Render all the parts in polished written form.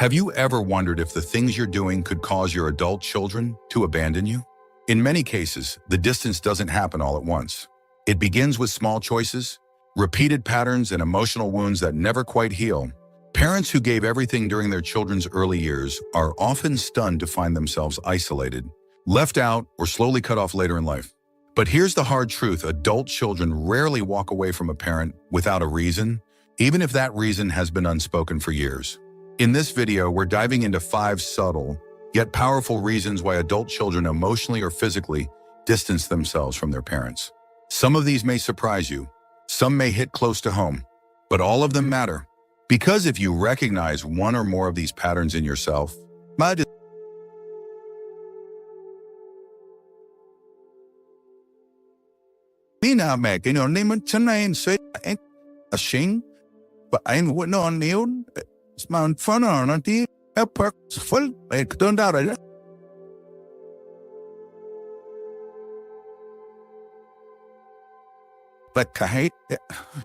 Have you ever wondered if the things you're doing could cause your adult children to abandon you? In many cases, the distance doesn't happen all at once. It begins with small choices, repeated patterns, and emotional wounds that never quite heal. Parents who gave everything during their children's early years are often stunned to find themselves isolated, left out, or slowly cut off later in life. But here's the hard truth: adult children rarely walk away from a parent without a reason, even if that reason has been unspoken for years. In this video, we're diving into 5 subtle, yet powerful reasons why adult children emotionally or physically distance themselves from their parents. Some of these may surprise you, some may hit close to home, but all of them matter. Because if you recognize one or more of these patterns in yourself,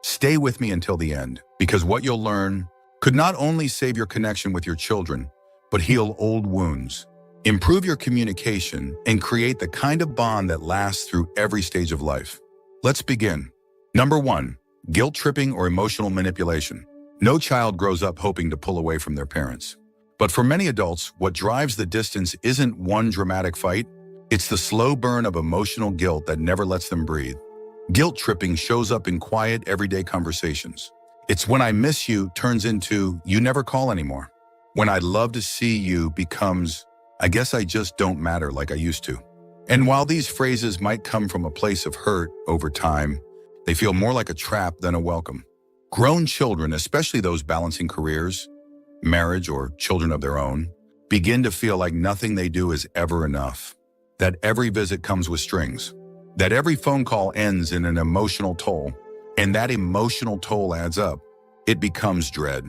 stay with me until the end, because what you'll learn could not only save your connection with your children, but heal old wounds, improve your communication, and create the kind of bond that lasts through every stage of life. Let's begin. Number 1, guilt tripping or emotional manipulation. No child grows up hoping to pull away from their parents. But for many adults, what drives the distance isn't one dramatic fight. It's the slow burn of emotional guilt that never lets them breathe. Guilt tripping shows up in quiet, everyday conversations. It's when "I miss you" turns into "you never call anymore." When "I'd love to see you" becomes "I guess I just don't matter like I used to." And while these phrases might come from a place of hurt, over time, they feel more like a trap than a welcome. Grown children, especially those balancing careers, marriage, or children of their own, begin to feel like nothing they do is ever enough. That every visit comes with strings. That every phone call ends in an emotional toll. And that emotional toll adds up. It becomes dread,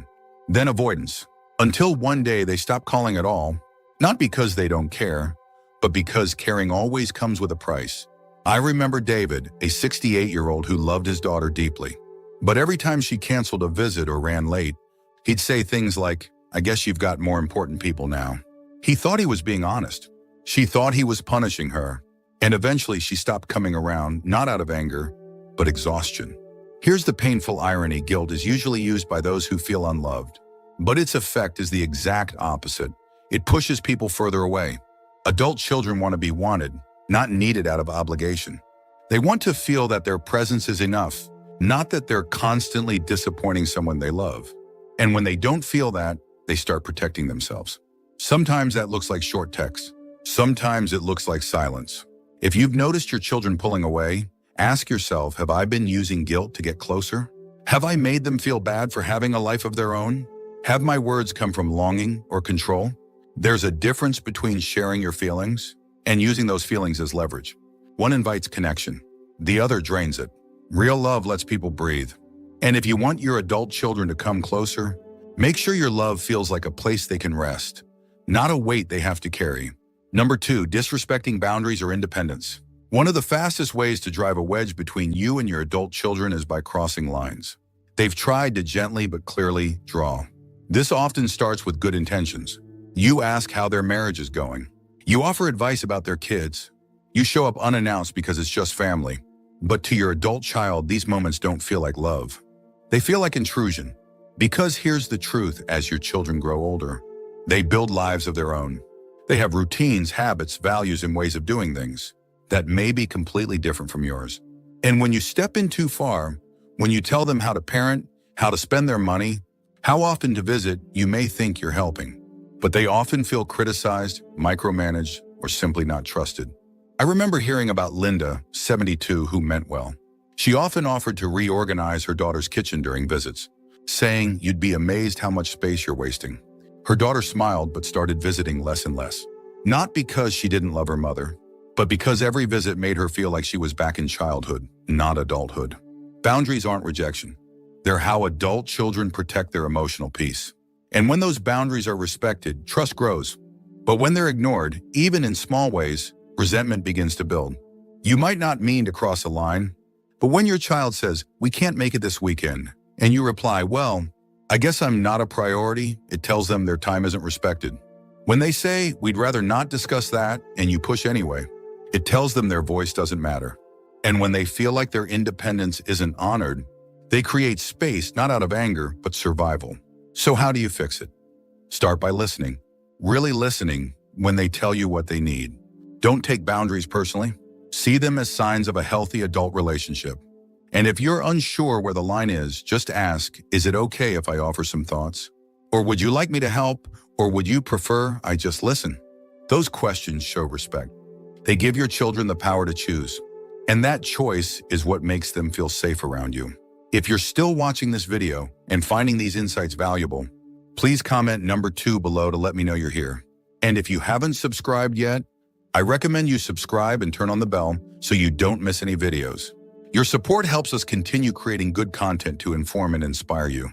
then avoidance, until one day they stop calling at all, not because they don't care, but because caring always comes with a price. I remember David, a 68-year-old who loved his daughter deeply. But every time she canceled a visit or ran late, he'd say things like, "I guess you've got more important people now." He thought he was being honest. She thought he was punishing her. And eventually she stopped coming around, not out of anger, but exhaustion. Here's the painful irony: guilt is usually used by those who feel unloved. But its effect is the exact opposite. It pushes people further away. Adult children want to be wanted, not needed out of obligation. They want to feel that their presence is enough, not that they're constantly disappointing someone they love. And when they don't feel that, they start protecting themselves. Sometimes that looks like short text. Sometimes it looks like silence. If you've noticed your children pulling away, ask yourself, have I been using guilt to get closer? Have I made them feel bad for having a life of their own? Have my words come from longing or control? There's a difference between sharing your feelings and using those feelings as leverage. One invites connection, the other drains it. Real love lets people breathe. And if you want your adult children to come closer, make sure your love feels like a place they can rest, not a weight they have to carry. Number 2, disrespecting boundaries or independence. One of the fastest ways to drive a wedge between you and your adult children is by crossing lines. They've tried to gently but clearly draw. This often starts with good intentions. You ask how their marriage is going. You offer advice about their kids. You show up unannounced because it's just family. But to your adult child, these moments don't feel like love. They feel like intrusion. Because here's the truth: as your children grow older, they build lives of their own. They have routines, habits, values, and ways of doing things that may be completely different from yours. And when you step in too far, when you tell them how to parent, how to spend their money, how often to visit, you may think you're helping. But they often feel criticized, micromanaged, or simply not trusted. I remember hearing about Linda, 72, who meant well. She often offered to reorganize her daughter's kitchen during visits, saying, "You'd be amazed how much space you're wasting." Her daughter smiled but started visiting less and less. Not because she didn't love her mother, but because every visit made her feel like she was back in childhood, not adulthood. Boundaries aren't rejection. They're how adult children protect their emotional peace. And when those boundaries are respected, trust grows. But when they're ignored, even in small ways, resentment begins to build. You might not mean to cross a line, but when your child says, "We can't make it this weekend," and you reply, "Well, I guess I'm not a priority, it tells them their time isn't respected. When they say, we'd rather not discuss that, and you push anyway, it tells them their voice doesn't matter. And when they feel like their independence isn't honored, they create space not out of anger, but survival. So how do you fix it? Start by listening. Really listening when they tell you what they need. Don't take boundaries personally. See them as signs of a healthy adult relationship. And if you're unsure where the line is, just ask, is it okay if I offer some thoughts? Or would you like me to help? Or would you prefer I just listen? Those questions show respect. They give your children the power to choose. And that choice is what makes them feel safe around you. If you're still watching this video and finding these insights valuable, please comment number 2 below to let me know you're here. And if you haven't subscribed yet, I recommend you subscribe and turn on the bell so you don't miss any videos. Your support helps us continue creating good content to inform and inspire you.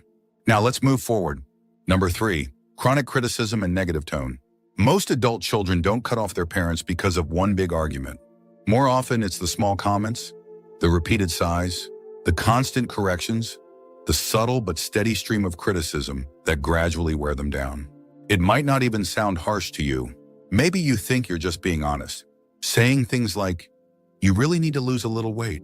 Now let's move forward. Number 3, chronic criticism and negative tone. Most adult children don't cut off their parents because of one big argument. More often, it's the small comments, the repeated sighs, the constant corrections, the subtle but steady stream of criticism that gradually wear them down. It might not even sound harsh to you. Maybe you think you're just being honest, saying things like, you really need to lose a little weight,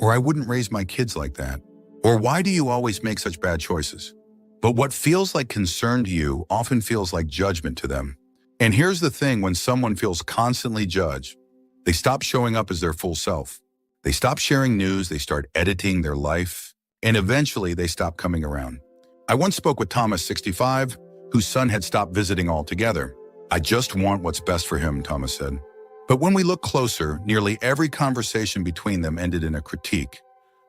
or I wouldn't raise my kids like that, or why do you always make such bad choices? But what feels like concern to you often feels like judgment to them. And here's the thing, when someone feels constantly judged, they stop showing up as their full self. They stop sharing news, they start editing their life, and eventually they stop coming around. I once spoke with Thomas, 65, whose son had stopped visiting altogether. I just want what's best for him, Thomas said. But when we look closer, nearly every conversation between them ended in a critique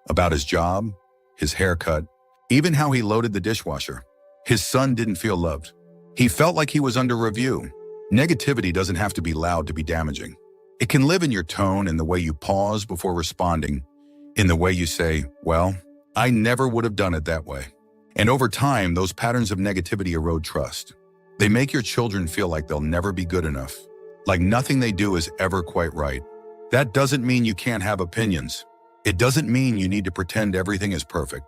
about his job, his haircut, even how he loaded the dishwasher. His son didn't feel loved. He felt like he was under review. Negativity doesn't have to be loud to be damaging. It can live in your tone, in the way you pause before responding, in the way you say, well, I never would have done it that way. And over time, those patterns of negativity erode trust. They make your children feel like they'll never be good enough, like nothing they do is ever quite right. That doesn't mean you can't have opinions. It doesn't mean you need to pretend everything is perfect.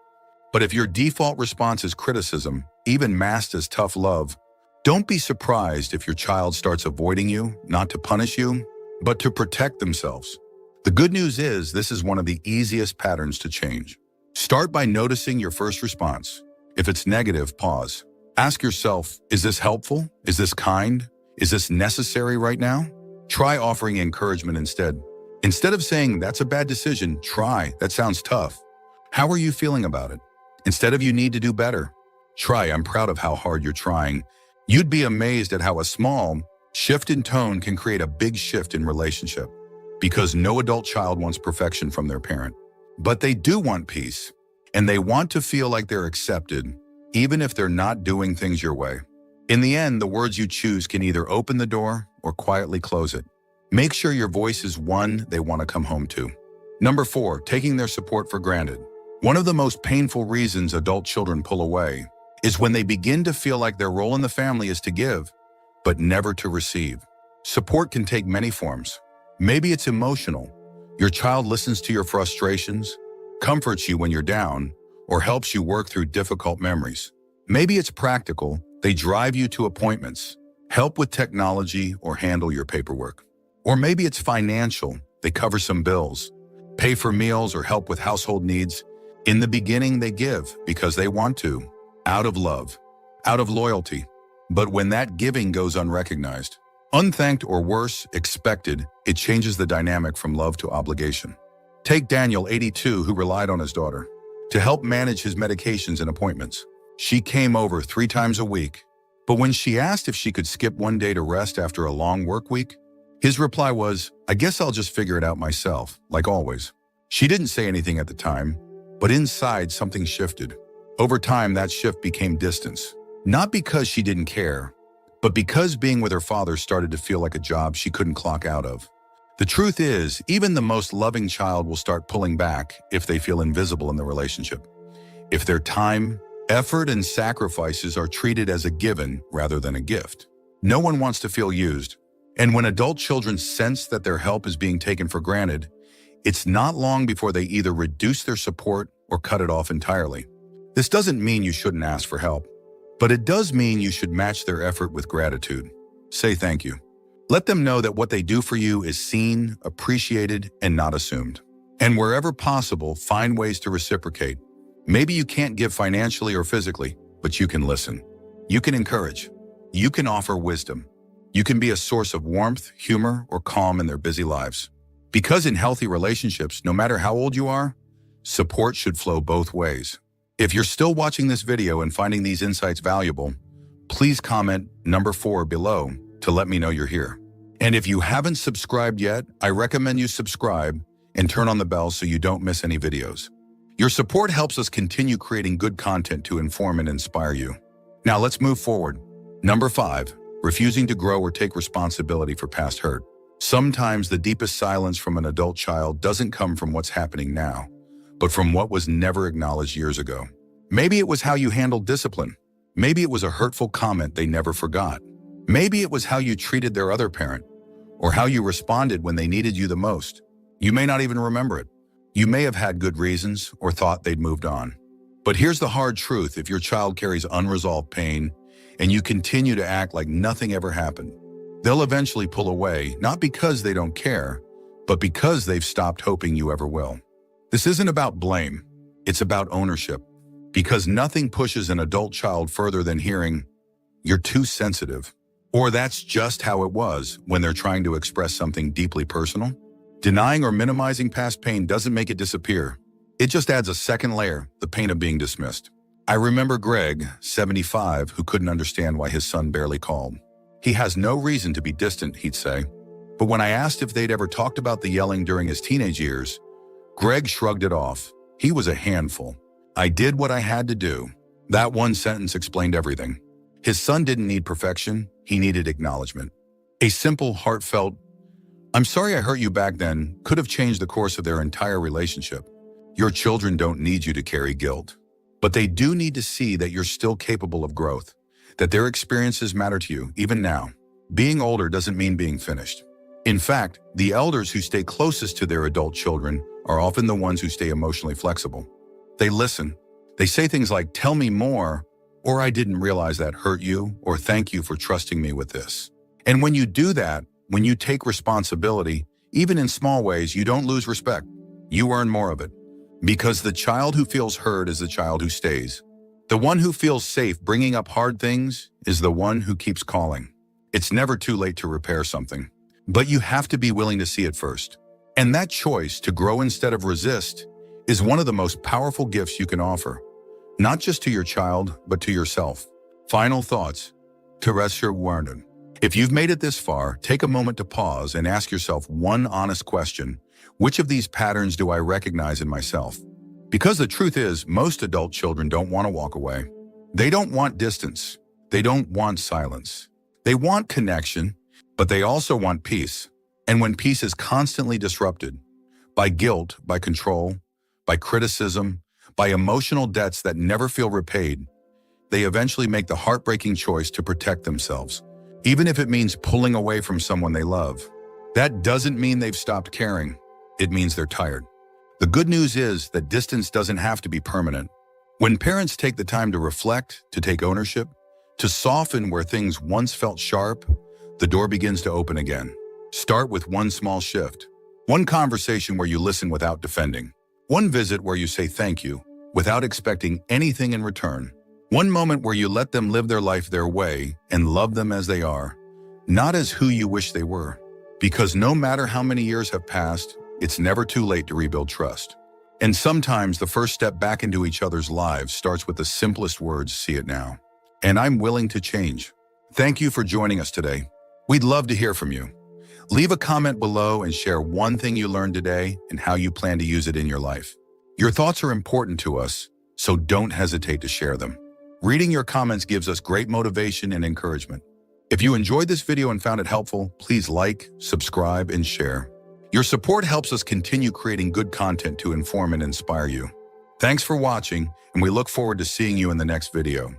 But if your default response is criticism, even masked as tough love, don't be surprised if your child starts avoiding you, not to punish you, but to protect themselves. The good news is this is one of the easiest patterns to change. Start by noticing your first response. If it's negative, pause. Ask yourself, is this helpful? Is this kind? Is this necessary right now? Try offering encouragement instead. Instead of saying, that's a bad decision, try, that sounds tough. How are you feeling about it? Instead of, you need to do better, try, I'm proud of how hard you're trying. You'd be amazed at how a small shift in tone can create a big shift in relationship, because no adult child wants perfection from their parent. But they do want peace, and they want to feel like they're accepted, even if they're not doing things your way. In the end, the words you choose can either open the door or quietly close it. Make sure your voice is one they want to come home to. Number 4, taking their support for granted. One of the most painful reasons adult children pull away is when they begin to feel like their role in the family is to give, but never to receive. Support can take many forms. Maybe it's emotional. Your child listens to your frustrations, comforts you when you're down, or helps you work through difficult memories. Maybe it's practical. They drive you to appointments, help with technology, or handle your paperwork. Or maybe it's financial. They cover some bills, pay for meals, or help with household needs. In the beginning, they give because they want to, out of love, out of loyalty. But when that giving goes unrecognized, unthanked, or worse, expected, it changes the dynamic from love to obligation. Take Daniel, 82, who relied on his daughter to help manage his medications and appointments. She came over 3 times a week, but when she asked if she could skip one day to rest after a long work week, his reply was, I guess I'll just figure it out myself, like always. She didn't say anything at the time, but inside something shifted. Over time, that shift became distance. Not because she didn't care, but because being with her father started to feel like a job she couldn't clock out of. The truth is, even the most loving child will start pulling back if they feel invisible in the relationship. If their time, effort, and sacrifices are treated as a given rather than a gift. No one wants to feel used. And when adult children sense that their help is being taken for granted, it's not long before they either reduce their support or cut it off entirely. This doesn't mean you shouldn't ask for help, but it does mean you should match their effort with gratitude. Say thank you. Let them know that what they do for you is seen, appreciated, and not assumed. And wherever possible, find ways to reciprocate. Maybe you can't give financially or physically, but you can listen. You can encourage. You can offer wisdom. You can be a source of warmth, humor, or calm in their busy lives. Because in healthy relationships, no matter how old you are, support should flow both ways. If you're still watching this video and finding these insights valuable, please comment number 4 below to let me know you're here. And if you haven't subscribed yet, I recommend you subscribe and turn on the bell so you don't miss any videos. Your support helps us continue creating good content to inform and inspire you. Now let's move forward. Number 5, refusing to grow or take responsibility for past hurt. Sometimes the deepest silence from an adult child doesn't come from what's happening now, but from what was never acknowledged years ago. Maybe it was how you handled discipline. Maybe it was a hurtful comment they never forgot. Maybe it was how you treated their other parent, or how you responded when they needed you the most. You may not even remember it. You may have had good reasons or thought they'd moved on. But here's the hard truth: if your child carries unresolved pain and you continue to act like nothing ever happened, they'll eventually pull away, not because they don't care, but because they've stopped hoping you ever will. This isn't about blame. It's about ownership. Because nothing pushes an adult child further than hearing, "You're too sensitive," or "That's just how it was," when they're trying to express something deeply personal. Denying or minimizing past pain doesn't make it disappear. It just adds a second layer, the pain of being dismissed. I remember Greg, 75, who couldn't understand why his son barely called. "He has no reason to be distant," he'd say. But when I asked if they'd ever talked about the yelling during his teenage years, Greg shrugged it off. He was a handful. "I did what I had to do." That one sentence explained everything. His son didn't need perfection, he needed acknowledgement. A simple, heartfelt, "I'm sorry I hurt you back then," could have changed the course of their entire relationship. Your children don't need you to carry guilt, but they do need to see that you're still capable of growth, that their experiences matter to you, even now. Being older doesn't mean being finished. In fact, the elders who stay closest to their adult children are often the ones who stay emotionally flexible. They listen. They say things like, "Tell me more," or "I didn't realize that hurt you," or "Thank you for trusting me with this." And when you do that, when you take responsibility, even in small ways, you don't lose respect. You earn more of it. Because the child who feels heard is the child who stays. The one who feels safe bringing up hard things is the one who keeps calling. It's never too late to repair something, but you have to be willing to see it first. And that choice to grow instead of resist is one of the most powerful gifts you can offer, not just to your child, but to yourself. Final thoughts. Warning. If you've made it this far, take a moment to pause and ask yourself one honest question. Which of these patterns do I recognize in myself? Because the truth is, most adult children don't want to walk away. They don't want distance. They don't want silence. They want connection, but they also want peace. And when peace is constantly disrupted by guilt, by control, by criticism, by emotional debts that never feel repaid, they eventually make the heartbreaking choice to protect themselves, even if it means pulling away from someone they love. That doesn't mean they've stopped caring. It means they're tired. The good news is that distance doesn't have to be permanent. When parents take the time to reflect, to take ownership, to soften where things once felt sharp, the door begins to open again. Start with one small shift. One conversation where you listen without defending. One visit where you say thank you without expecting anything in return. One moment where you let them live their life their way and love them as they are, not as who you wish they were. Because no matter how many years have passed, it's never too late to rebuild trust. And sometimes the first step back into each other's lives starts with the simplest words, "See it now." And I'm willing to change. Thank you for joining us today. We'd love to hear from you. Leave a comment below and share one thing you learned today and how you plan to use it in your life. Your thoughts are important to us, so don't hesitate to share them. Reading your comments gives us great motivation and encouragement. If you enjoyed this video and found it helpful, please like, subscribe, and share. Your support helps us continue creating good content to inform and inspire you. Thanks for watching, and we look forward to seeing you in the next video.